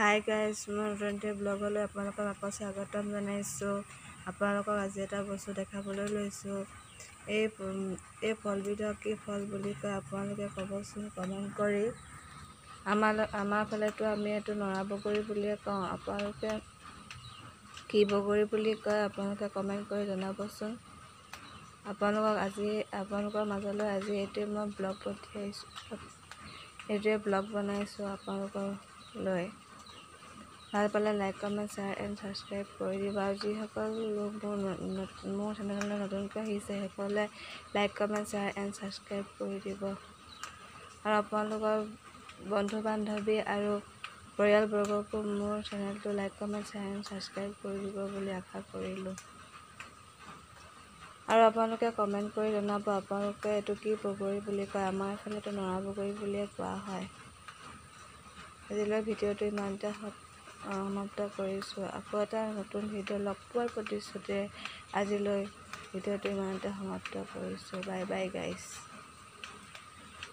Hi guys, মই নতুনকৈ ব্লগলৈ আপোনালোকক আকৌ স্বাগতম জনাইছোঁ। আপোনালোকক আজি এটা বস্তু দেখাবলৈ লৈছোঁ। এই ফলবিধক কি ফল বুলি কয় আপোনালোকে ক'বচোন কমেণ্ট কৰি। আমাৰ ফালেতো আমি এইটো নৰা বগৰী বুলিয়ে কওঁ। আপোনালোকে কি বগৰী বুলি কয় আপোনালোকে কমেণ্ট কৰি জনাবচোন। আপোনালোকৰ মাজলৈ আজি এইটোৱে মই ব্লগ পঠিয়াইছোঁ। এইটোৱে ব্লগ বনাইছোঁ আপোনালোকলৈ। ভাল পালে like comment share and subscribe কৰি দিব। আৰু যিসকল লোক মোৰ চেনেললৈ নতুনকৈ আহিছে সেইসকলে like comment share and subscribe কৰি দিব। আৰু আপোনালোকৰ বন্ধু বান্ধৱী আৰু পৰিয়ালবৰ্গকো মোৰ চেনেলটো like comment share and subscribe কৰি দিব বুলি আশা কৰিলোঁ। আৰু আপোনালোকে কমেণ্ট কৰি জনাব আপোনালোকে এইটো কি বগৰী বুলি কয়। আমাৰ এইফালেতো নৰা বগৰী বুলিয়ে কোৱা হয়। আজিলৈ ভিডিঅ'টো ইমানতে সমাপ্ত কৰিছোঁ। আকৌ এটা নতুন ভিডিঅ' লগ পোৱাৰ প্ৰতিশ্ৰুতিৰে আজিলৈ ভিডিঅ'টো ইমানতে সমাপ্ত কৰিছোঁ। Bye bye guys.